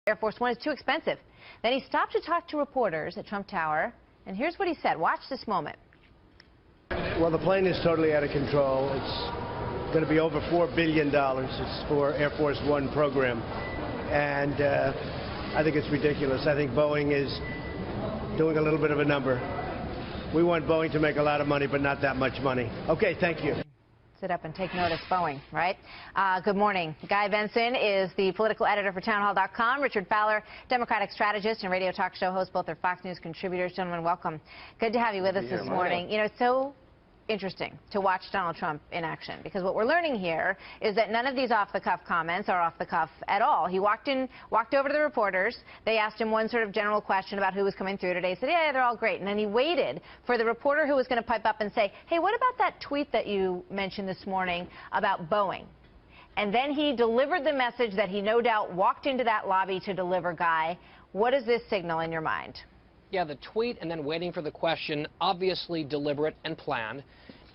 Air Force One is too expensive. Then he stopped to talk to reporters at Trump Tower, and here's what he said. Watch this moment. Well, the plane is totally out of control. It's going to be over $4 billion. It's for Air Force One program. And I think it's ridiculous. I think Boeing is doing a little bit of a number. We want Boeing to make a lot of money, but not that much money. Okay, thank you. Sit up and take notice, Boeing, right? Good morning. Guy Benson is the political editor for townhall.com. Richard Fowler, Democratic strategist and radio talk show host, both are Fox News contributors. Gentlemen, welcome. Good to have you with us this morning. You know, it's so interesting to watch Donald Trump in action, because what we're learning here is that none of these off-the-cuff comments are off-the-cuff at all. He walked over to the reporters. They asked him one sort of general question about who was coming through today. He said, yeah, they're all great. And then he waited for the reporter who was going to pipe up and say, hey, what about that tweet that you mentioned this morning about Boeing? And then he delivered the message that he no doubt walked into that lobby to deliver. Guy, what does this signal in your mind? Yeah, the tweet and then waiting for the question, obviously deliberate and planned.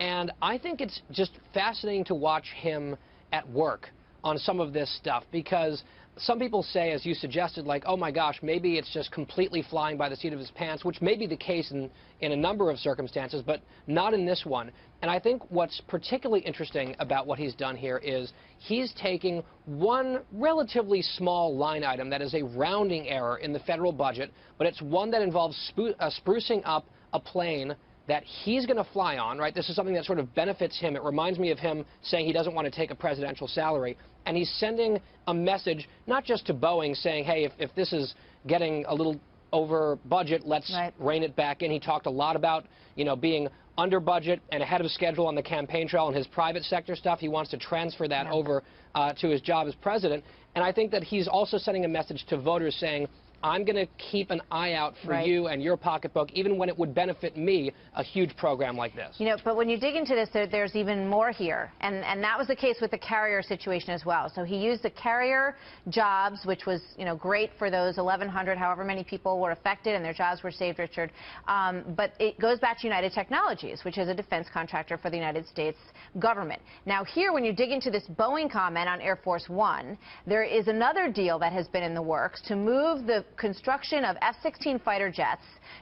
And I think it's just fascinating to watch him at work on some of this stuff, because some people say, as you suggested, like, oh my gosh, maybe it's just completely flying by the seat of his pants, which may be the case in a number of circumstances, but not in this one. And I think what's particularly interesting about what he's done here is he's taking one relatively small line item that is a rounding error in the federal budget, but it's one that involves sprucing up a plane that he's going to fly on, right? This is something that sort of benefits him. It reminds me of him saying he doesn't want to take a presidential salary. And he's sending a message, not just to Boeing, saying, hey, if this is getting a little over budget, let's rein it back in. He talked a lot about, you know, being under budget and ahead of schedule on the campaign trail and his private sector stuff. He wants to transfer that over to his job as president. And I think that he's also sending a message to voters saying, I'm going to keep an eye out for you and your pocketbook, even when it would benefit me, a huge program like this. You know, but when you dig into this, there's even more here. And that was the case with the carrier situation as well. So he used the carrier jobs, which was, you know, great for those 1,100, however many people were affected and their jobs were saved, Richard. But it goes back to United Technologies, which is a defense contractor for the United States government. Now here, when you dig into this Boeing comment on Air Force One, there is another deal that has been in the works to move the construction of F-16 fighter jets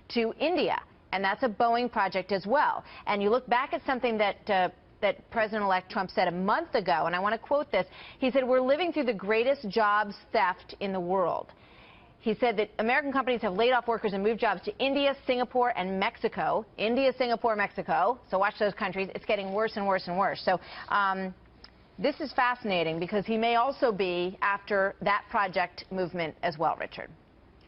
to India, and that's a Boeing project as well. And you look back at something that President-elect Trump said a month ago, and I want to quote this. He said, we're living through the greatest jobs theft in the world. He said that American companies have laid off workers and moved jobs to India, Singapore, and Mexico. India, Singapore, Mexico. So watch those countries. It's getting worse and worse and worse. So this is fascinating, because he may also be after that project movement as well, Richard.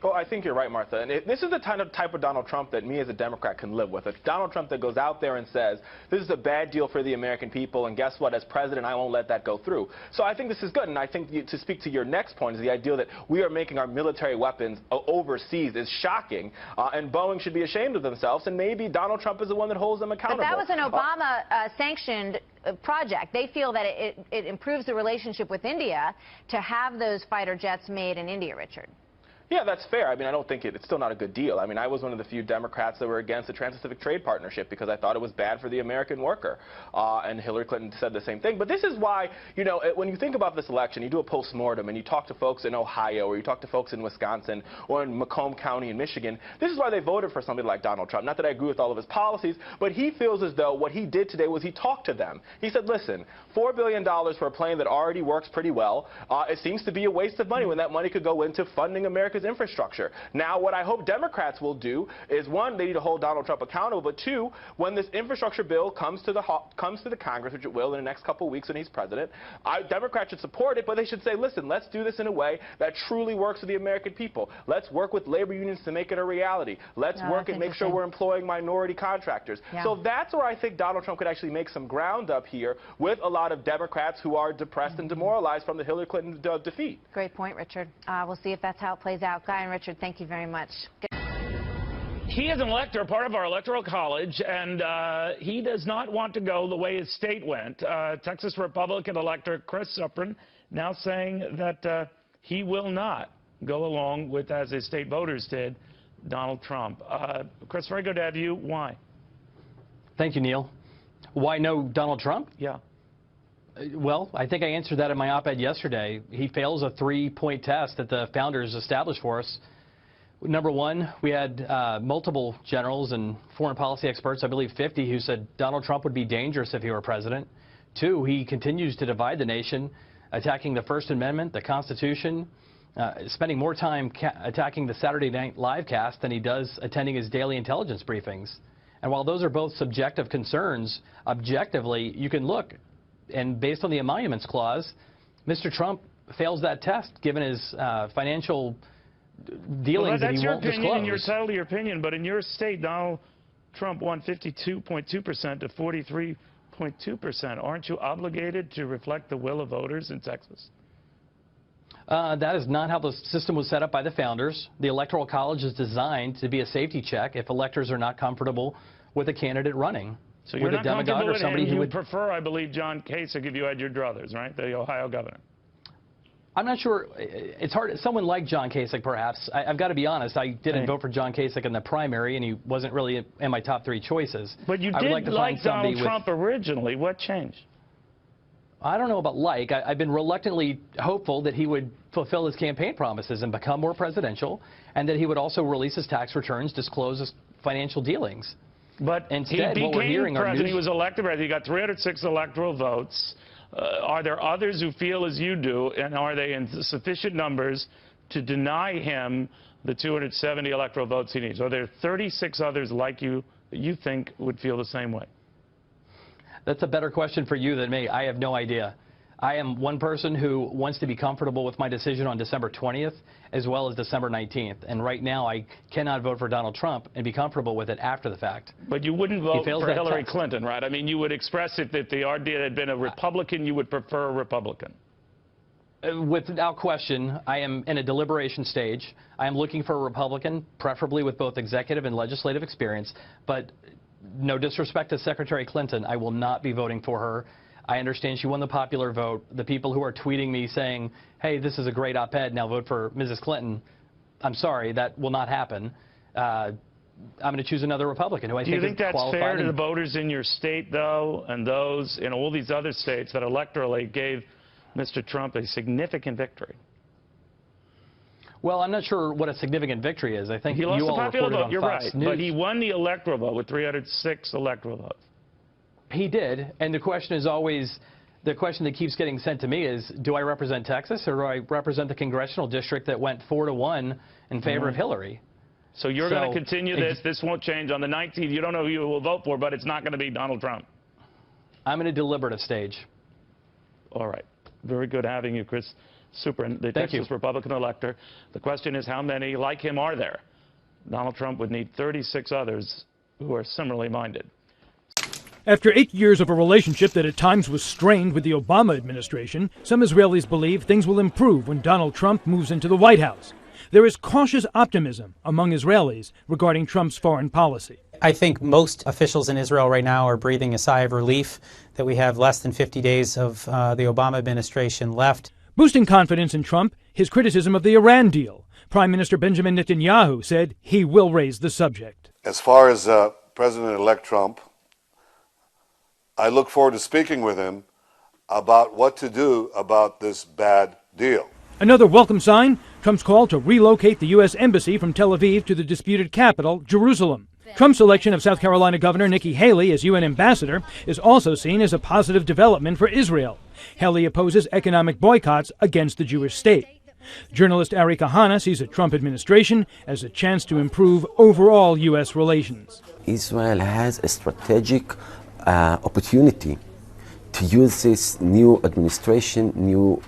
Well, I think you're right, Martha. And this is the type of Donald Trump that me as a Democrat can live with. A Donald Trump that goes out there and says, this is a bad deal for the American people, and guess what? As president, I won't let that go through. So I think this is good. And I think to speak to your next point is the idea that we are making our military weapons overseas is shocking, and Boeing should be ashamed of themselves, and maybe Donald Trump is the one that holds them accountable. But that was an Obama-sanctioned project. They feel that it improves the relationship with India to have those fighter jets made in India, Richard. Yeah, that's fair. I mean, I don't think it's still not a good deal. I mean, I was one of the few Democrats that were against the Trans-Pacific Trade Partnership because I thought it was bad for the American worker. And Hillary Clinton said the same thing. But this is why, you know, when you think about this election, you do a postmortem and you talk to folks in Ohio or you talk to folks in Wisconsin or in Macomb County in Michigan. This is why they voted for somebody like Donald Trump. Not that I agree with all of his policies, but he feels as though what he did today was he talked to them. He said, listen, $4 billion for a plane that already works pretty well. It seems to be a waste of money when that money could go into funding America's infrastructure. Now, what I hope Democrats will do is, one, they need to hold Donald Trump accountable, but two, when this infrastructure bill comes to the Congress, which it will in the next couple of weeks when he's president, Democrats should support it, but they should say, listen, let's do this in a way that truly works for the American people. Let's work with labor unions to make it a reality. Let's work and make sure we're employing minority contractors. So that's where I think Donald Trump could actually make some ground up here with a lot of Democrats who are depressed and demoralized from the Hillary Clinton defeat. Great point, Richard. We'll see if that's how it plays out. Guy and Richard, thank you very much. He is an elector, part of our electoral college, and he does not want to go the way his state went. Texas Republican elector Chris Suprin now saying that he will not go along with, as the state voters did, Donald Trump. Chris, very good to have you. Why? Thank you, Neil. Why no Donald Trump? Yeah. Well, I think I answered that in my op-ed yesterday. He fails a 3-point test that the founders established for us. Number one, we had multiple generals and foreign policy experts, I believe 50, who said Donald Trump would be dangerous if he were president. Two, he continues to divide the nation, attacking the First Amendment, the Constitution, spending more time attacking the Saturday Night Live cast than he does attending his daily intelligence briefings. And while those are both subjective concerns, objectively, you can look, and based on the Emoluments Clause, Mr. Trump fails that test, given his financial dealings that he won't disclose. That's your opinion, and you're entitled to your opinion, but in your state, Donald Trump won 52.2% to 43.2%. Aren't you obligated to reflect the will of voters in Texas? That is not how the system was set up by the founders. The Electoral College is designed to be a safety check if electors are not comfortable with a candidate running. So you're with not a demagogue or somebody who who would would prefer, I believe, John Kasich if you had your druthers, right? The Ohio governor. I'm not sure. It's hard. Someone like John Kasich, perhaps. I've got to be honest. I didn't vote for John Kasich in the primary, and he wasn't really in my top 3 choices. But you did like Donald Trump originally. What changed? I don't know about like. I've been reluctantly hopeful that he would fulfill his campaign promises and become more presidential, and that he would also release his tax returns, disclose his financial dealings. But instead, he what we're hearing became president. He was elected president. He got 306 electoral votes. Are there others who feel as you do, and are they in sufficient numbers to deny him the 270 electoral votes he needs? Are there 36 others like you that you think would feel the same way? That's a better question for you than me. I have no idea. I am one person who wants to be comfortable with my decision on December 20th as well as December 19th. And right now, I cannot vote for Donald Trump and be comfortable with it after the fact. But you wouldn't vote for Hillary Clinton, right? I mean, you would express if the idea had been a Republican, you would prefer a Republican. Without question, I am in a deliberation stage. I am looking for a Republican, preferably with both executive and legislative experience. But no disrespect to Secretary Clinton, I will not be voting for her. I understand she won the popular vote. The people who are tweeting me saying, hey, this is a great op-ed, now vote for Mrs. Clinton, I'm sorry, that will not happen. I'm going to choose another Republican who I think is qualified. Do you think that's fair to the voters in your state, though, and those in all these other states that electorally gave Mr. Trump a significant victory? Well, I'm not sure what a significant victory is. I think he lost you the all popular reported vote. on You're Fox right, News. but he won the electoral vote with 306 electoral votes. He did, and the question is always, the question that keeps getting sent to me is, do I represent Texas or do I represent the congressional district that went 4-1 in favor of Hillary? So you're going to continue this. This won't change. On the 19th, you don't know who you will vote for, but it's not going to be Donald Trump. I'm in a deliberative stage. All right. Very good having you, Chris Supran, the Texas Republican elector. The question is, how many like him are there? Donald Trump would need 36 others who are similarly minded. After 8 years of a relationship that at times was strained with the Obama administration, some Israelis believe things will improve when Donald Trump moves into the White House. There is cautious optimism among Israelis regarding Trump's foreign policy. I think most officials in Israel right now are breathing a sigh of relief that we have less than 50 days of the Obama administration left. Boosting confidence in Trump, his criticism of the Iran deal. Prime Minister Benjamin Netanyahu said he will raise the subject. As far as President-elect Trump, I look forward to speaking with him about what to do about this bad deal. Another welcome sign, Trump's call to relocate the U.S. Embassy from Tel Aviv to the disputed capital, Jerusalem. Trump's selection of South Carolina Governor Nikki Haley as UN ambassador is also seen as a positive development for Israel. Haley opposes economic boycotts against the Jewish state. Journalist Ari Kahana sees the Trump administration as a chance to improve overall U.S. relations. Israel has a strategic opportunity to use this new administration, new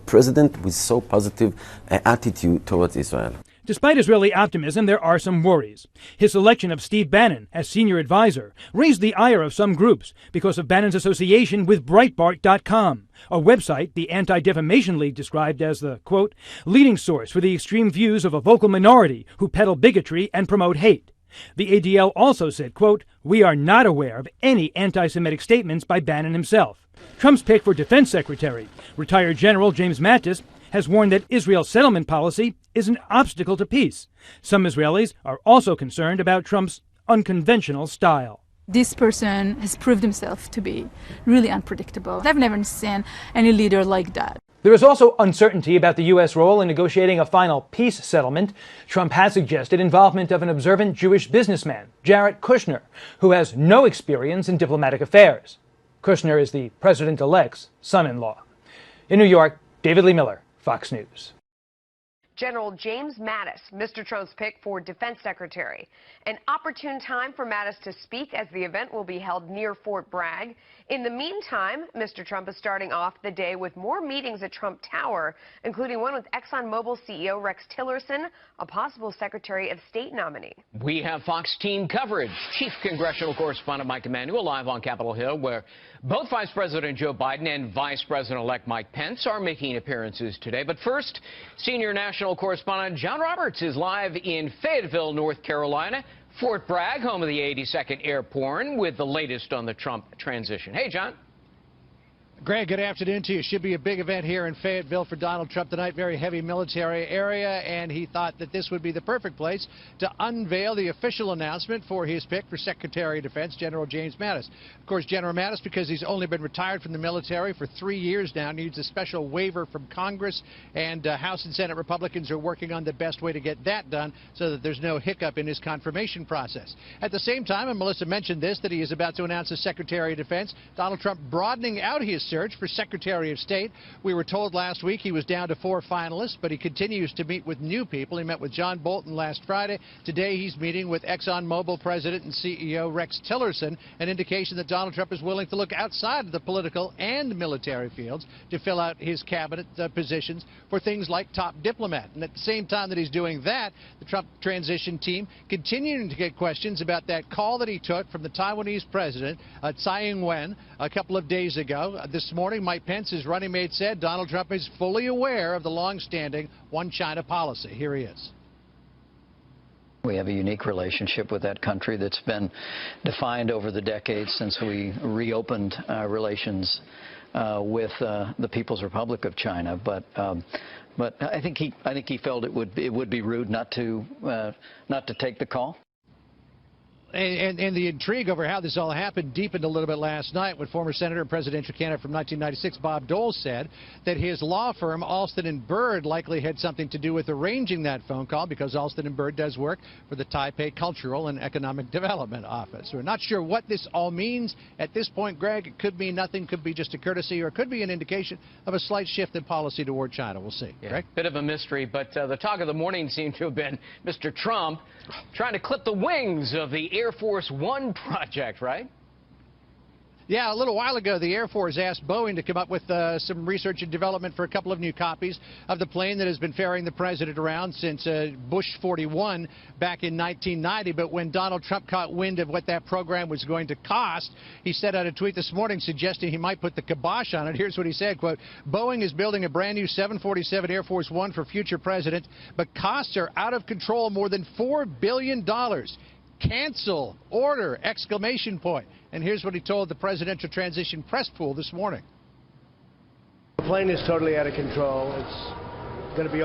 president with so positive attitude towards Israel. Despite Israeli optimism, there are some worries. His selection of Steve Bannon as senior advisor raised the ire of some groups because of Bannon's association with Breitbart.com, a website the Anti-Defamation League described as the, quote, leading source for the extreme views of a vocal minority who peddle bigotry and promote hate. The ADL also said, quote, we are not aware of any anti-Semitic statements by Bannon himself. Trump's pick for defense secretary, retired General James Mattis, has warned that Israel's settlement policy is an obstacle to peace. Some Israelis are also concerned about Trump's unconventional style. This person has proved himself to be really unpredictable. I've never seen any leader like that. There is also uncertainty about the U.S. role in negotiating a final peace settlement. Trump has suggested involvement of an observant Jewish businessman, Jared Kushner, who has no experience in diplomatic affairs. Kushner is the president-elect's son-in-law. In New York, David Lee Miller, Fox News. General James Mattis, Mr. Trump's pick for Defense Secretary. An opportune time for Mattis to speak, as the event will be held near Fort Bragg. In the meantime, Mr. Trump is starting off the day with more meetings at Trump Tower, including one with ExxonMobil CEO Rex Tillerson, a possible Secretary of State nominee. We have Fox team coverage. Chief Congressional Correspondent Mike Emanuel live on Capitol Hill, where both Vice President Joe Biden and Vice President-elect Mike Pence are making appearances today. But first, Senior National Correspondent John Roberts is live in Fayetteville, North Carolina. Fort Bragg, home of the 82nd Airborne, with the latest on the Trump transition. Hey, John. Greg, good afternoon to you. Should be a big event here in Fayetteville for Donald Trump tonight. Very heavy military area, and he thought that this would be the perfect place to unveil the official announcement for his pick for Secretary of Defense, General James Mattis. Of course, General Mattis, because he's only been retired from the military for 3 years now, needs a special waiver from Congress, and House and Senate Republicans are working on the best way to get that done so that there's no hiccup in his confirmation process. At the same time, and Melissa mentioned this, that he is about to announce a Secretary of Defense, Donald Trump broadening out his search for Secretary of State. We were told last week he was down to 4 finalists, but he continues to meet with new people. He met with John Bolton last Friday. Today he's meeting with ExxonMobil President and CEO Rex Tillerson, an indication that Donald Trump is willing to look outside of the political and military fields to fill out his cabinet positions for things like top diplomat. And at the same time that he's doing that, the Trump transition team continuing to get questions about that call that he took from the Taiwanese president, Tsai Ing-wen, a couple of days ago. This morning, Mike Pence, his running mate, said Donald Trump is fully aware of the long-standing one China policy. Here he is. We have a unique relationship with that country that's been defined over the decades since we reopened relations with the People's Republic of China. But I think he felt it would be rude not to take the call. And the intrigue over how this all happened deepened a little bit last night when former Senator and presidential candidate from 1996, Bob Dole, said that his law firm, Alston & Bird, likely had something to do with arranging that phone call, because Alston & Bird does work for the Taipei Cultural and Economic Development Office. We're not sure what this all means at this point, Greg. It could mean nothing, could be just a courtesy, or it could be an indication of a slight shift in policy toward China. We'll see. Yeah, Greg? bit of a mystery, but the talk of the morning seemed to have been Mr. Trump trying to clip the wings of the Air Force One project, right? Yeah, a little while ago, the Air Force asked Boeing to come up with some research and development for a couple of new copies of the plane that has been ferrying the president around since Bush 41 back in 1990. But when Donald Trump caught wind of what that program was going to cost, he sent out a tweet this morning suggesting he might put the kibosh on it. Here's what he said, quote, "Boeing is building a brand new 747 Air Force One for future president, but costs are out of control, more than $4 billion. Cancel order, exclamation point." And here's what he told the presidential transition press pool this morning. The plane is totally out of control. It's going to be